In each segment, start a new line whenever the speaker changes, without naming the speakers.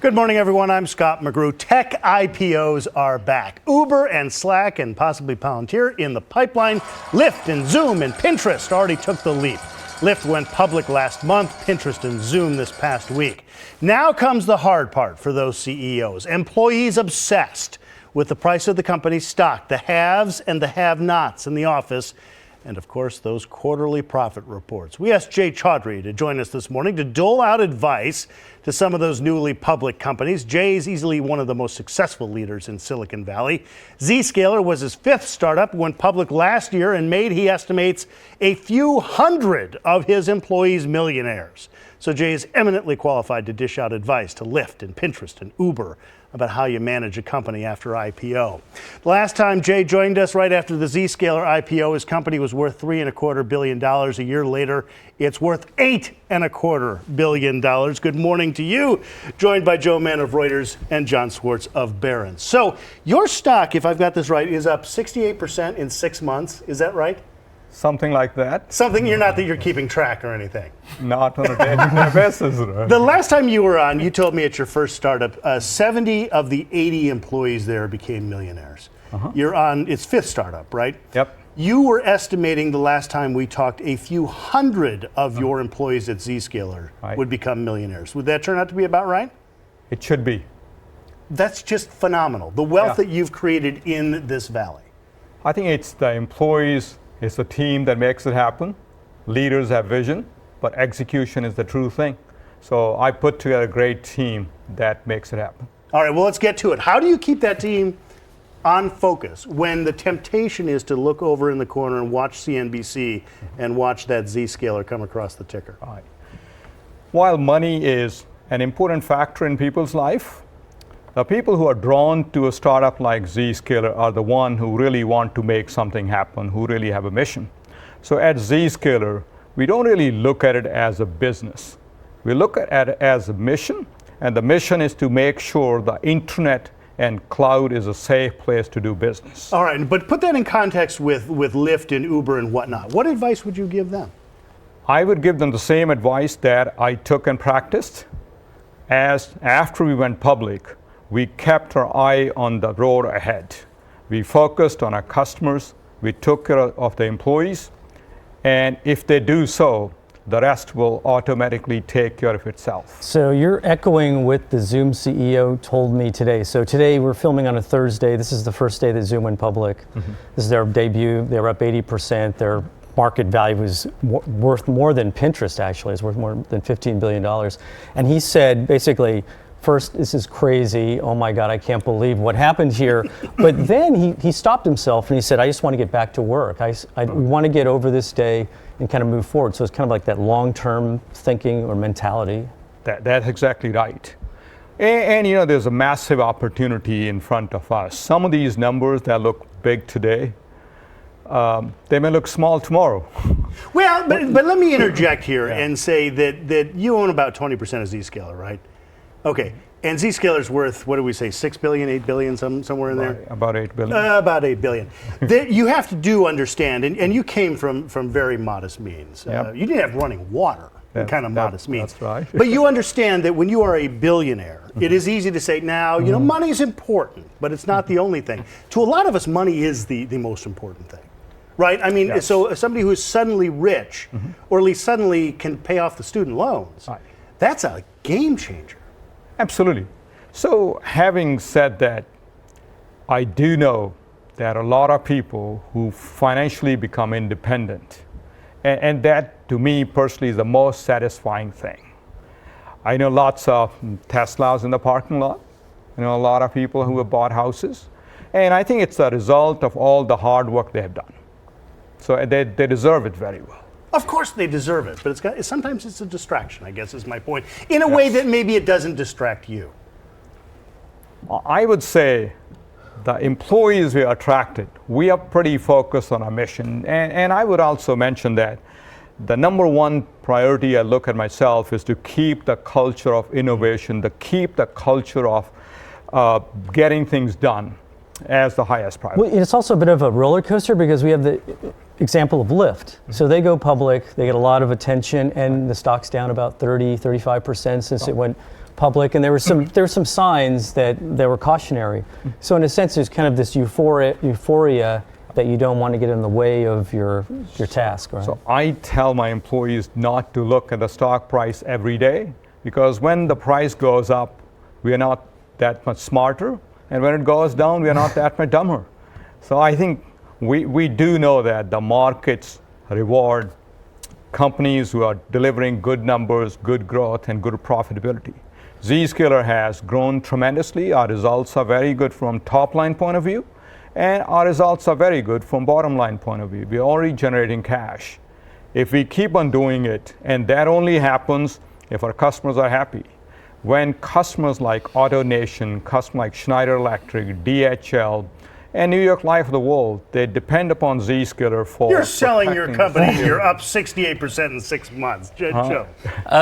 Good morning, everyone. I'm Scott McGrew. Tech IPOs are back. Uber and Slack and possibly Palantir in the pipeline. Lyft and Zoom and Pinterest already took the leap. Lyft went public last month, Pinterest and Zoom this past week. Now comes the hard part for those CEOs. Employees obsessed with the price of the company's stock, the haves and the have-nots in the office, and of course, those quarterly profit reports. We asked Jay Chaudhry to join us this morning to dole out advice to some of those newly public companies. Jay is easily one of the most successful leaders in Silicon Valley. Zscaler was his fifth startup, went public last year and made, he estimates, a few hundred of his employees millionaires. So Jay is eminently qualified to dish out advice to Lyft and Pinterest and Uber about how you manage a company after IPO. The last time Jay joined us, right after the Zscaler IPO, his company was worth $3.25 billion. A year later, it's worth $8.25 billion. Good morning to you. Joined by Joe Mann of Reuters and John Swartz of Barron's. So your stock, if I've got this right, is up 68% in 6 months. Is that right?
Something like that.
Something not that you're keeping track or anything.
Not on a daily basis.
The last time you were on, you told me at your first startup, 70 of the 80 employees there became millionaires. You're on its fifth startup, right?
Yep.
You were estimating the last time we talked a few hundred of your employees at Zscaler would become millionaires. Would that turn out to be about right?
It should be.
That's just phenomenal. The wealth that you've created in this valley.
I think it's the employees. It's a team that makes it happen. Leaders have vision, but execution is the true thing. So I put together a great team that makes it happen.
All right, well, let's get to it. How do you keep that team on focus when the temptation is to look over in the corner and watch CNBC and watch that Zscaler come across the ticker?
Right. While money is an important factor in people's life, the people who are drawn to a startup like Zscaler are the ones who really want to make something happen, who really have a mission. So at Zscaler, we don't really look at it as a business. We look at it as a mission, and the mission is to make sure the internet and cloud is a safe place to do business.
All right, but put that in context with Lyft and Uber and whatnot. What advice would you give them?
I would give them the same advice that I took and practiced. As after we went public, we kept our eye on the road ahead. We focused on our customers, we took care of the employees, and if they do so, the rest will automatically take care of itself.
So you're echoing what the Zoom CEO told me today. So today we're filming on a Thursday. This is the first day that Zoom went public. This is their debut. They were up 80%. Their market value was worth more than Pinterest, actually. It's worth more than $15 billion. And he said, basically, first, this is crazy. Oh my God, I can't believe what happened here. But then he stopped himself and he said, I just want to get back to work. We want to get over this day and kind of move forward. So it's kind of like that long-term thinking or mentality.
That's exactly right. And you know, there's a massive opportunity in front of us. Some of these numbers that look big today, they may look small tomorrow.
Well, but let me interject here and say that you own about 20% of Zscaler, right? Okay, and Zscaler's worth, what do we say, 6 billion, 8 billion, somewhere in there?
About 8 billion.
About 8 billion. You have to understand, and you came from very modest means.
Yep.
You didn't have running water in kind of modest means.
That's right.
But you understand that when you are a billionaire, it is easy to say, now, you know, money's important, but it's not the only thing. To a lot of us, money is the most important thing. Right? I mean, so somebody who is suddenly rich, or at least suddenly can pay off the student loans, that's a game changer.
Absolutely. So having said that, I do know that a lot of people who financially become independent, and that to me personally is the most satisfying thing. I know lots of Teslas in the parking lot. I know a lot of people who have bought houses. And I think it's a result of all the hard work they have done. So they deserve it very well.
Of course they deserve it, but sometimes it's a distraction, I guess is my point, in a way that maybe it doesn't distract you.
I would say the employees we attracted, we are pretty focused on our mission. And I would also mention that the number one priority I look at myself is to keep the culture of innovation, to keep the culture of getting things done as the highest priority.
Well, it's also a bit of a roller coaster because we have the example of Lyft. So they go public, they get a lot of attention, and the stock's down about 30, 35% since it went public, and there were some signs that were cautionary. So in a sense, there's kind of this euphoria that you don't want to get in the way of your task, right?
So I tell my employees not to look at the stock price every day, because when the price goes up, we are not that much smarter, and when it goes down, we are not that much dumber. So I think we do know that the markets reward companies who are delivering good numbers, good growth, and good profitability. Zscaler has grown tremendously. Our results are very good from top line point of view, and our results are very good from bottom line point of view. We're already generating cash. If we keep on doing it, and that only happens if our customers are happy. When customers like AutoNation, customers like Schneider Electric, DHL, and New York Life of the World, they depend upon Zscaler for
You're selling your company.
us.
You're up 68% in 6 months. Joe.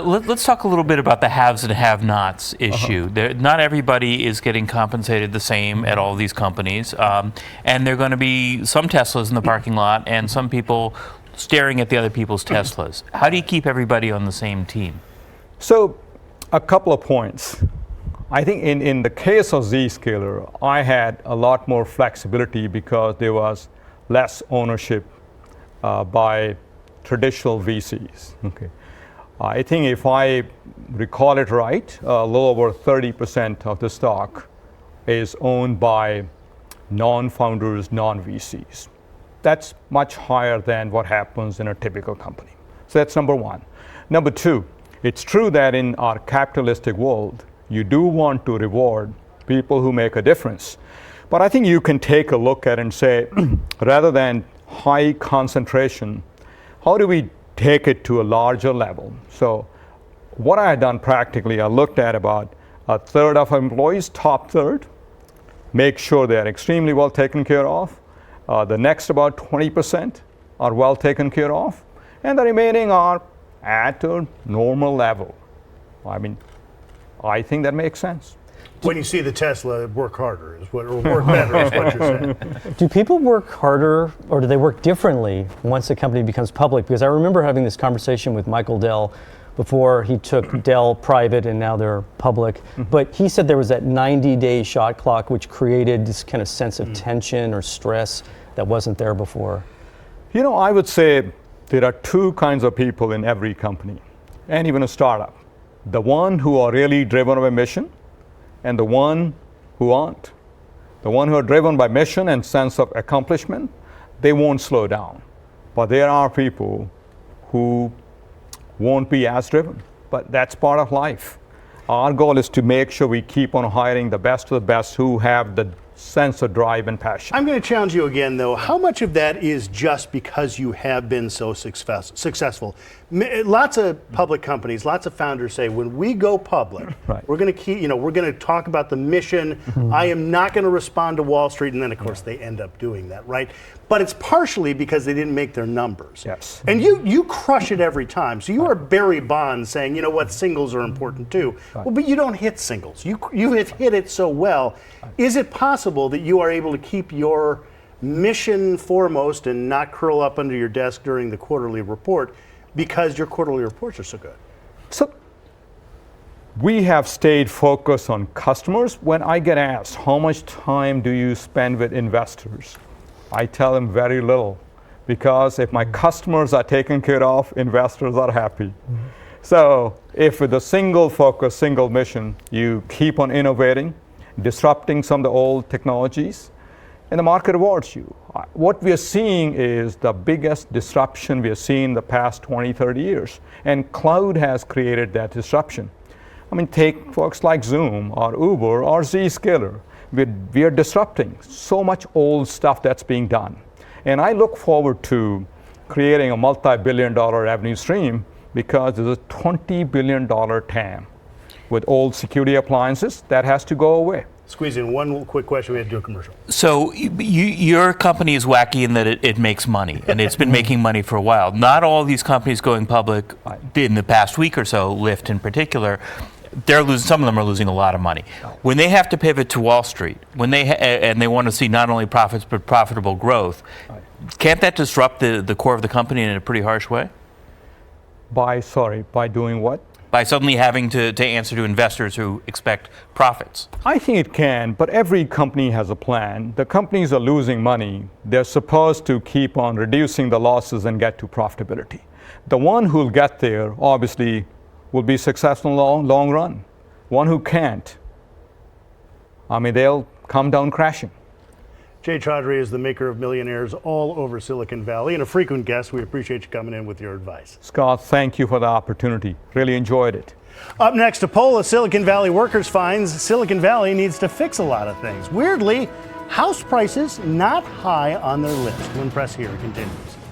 Let's talk a little bit about the haves and have-nots issue. Not everybody is getting compensated the same at all these companies, and there are going to be some Teslas in the parking lot and some people staring at the other people's Teslas. How do you keep everybody on the same team?
So, a couple of points. I think in the case of Zscaler, I had a lot more flexibility because there was less ownership by traditional VCs. Okay. I think if I recall it right, a little over 30% of the stock is owned by non-founders, non-VCs. That's much higher than what happens in a typical company. So that's number one. Number two, it's true that in our capitalistic world, you do want to reward people who make a difference. But I think you can take a look at it and say, rather than high concentration, how do we take it to a larger level? So what I had done practically, I looked at about a third of our employees, top third, make sure they're extremely well taken care of. The next about 20% are well taken care of. And the remaining are at a normal level. I think that makes sense.
When you see the Tesla, work harder or work better is what you're saying.
Do people work harder, or do they work differently once a company becomes public? Because I remember having this conversation with Michael Dell before he took Dell private and now they're public. But he said there was that 90-day shot clock, which created this kind of sense of tension or stress that wasn't there before.
I would say there are two kinds of people in every company, and even a startup. The one who are really driven by mission, and the one who aren't. The one who are driven by mission and sense of accomplishment, they won't slow down. But there are people who won't be as driven. But that's part of life. Our goal is to make sure we keep on hiring the best of the best who have the sense of drive and passion.
I'm going to challenge you again, though. How much of that is just because you have been so successful? Lots of public companies, lots of founders say, when we go public,
Right.
we're going to keep, we're going to talk about the mission. I am not going to respond to Wall Street, and then of course they end up doing that, right? But it's partially because they didn't make their numbers.
Yes.
And you crush it every time. So you are Barry Bonds saying, singles are important too. Well, but you don't hit singles. You have hit it so well. Is it possible that you are able to keep your mission foremost and not curl up under your desk during the quarterly report because your quarterly reports are so good?
So we have stayed focused on customers. When I get asked, how much time do you spend with investors? I tell them very little, because if my customers are taken care of, investors are happy. So if with a single focus, single mission, you keep on innovating, disrupting some of the old technologies, and the market rewards you. What we are seeing is the biggest disruption we have seen in the past 20, 30 years. And cloud has created that disruption. Take folks like Zoom or Uber or Zscaler. We are disrupting so much old stuff that's being done. And I look forward to creating a multi-billion-dollar revenue stream because there's a $20 billion TAM with old security appliances that has to go away.
Squeeze in one quick question. We had to do a commercial.
So your company is wacky in that it makes money, and it's been making money for a while. Not all these companies going public in the past week or so, Lyft in particular, some of them are losing a lot of money. When they have to pivot to Wall Street, and they want to see not only profits but profitable growth, can't that disrupt the core of the company in a pretty harsh way?
By doing what?
by suddenly having to answer to investors who expect profits?
I think it can, but every company has a plan. The companies are losing money. They're supposed to keep on reducing the losses and get to profitability. The one who'll get there, obviously, will be successful in the long run. One who can't, they'll come down crashing.
Jay Chaudhry is the maker of millionaires all over Silicon Valley and a frequent guest. We appreciate you coming in with your advice.
Scott, thank you for the opportunity. Really enjoyed it.
Up next, a poll of Silicon Valley workers finds Silicon Valley needs to fix a lot of things. Weirdly, house prices not high on their list. When Press Here continues.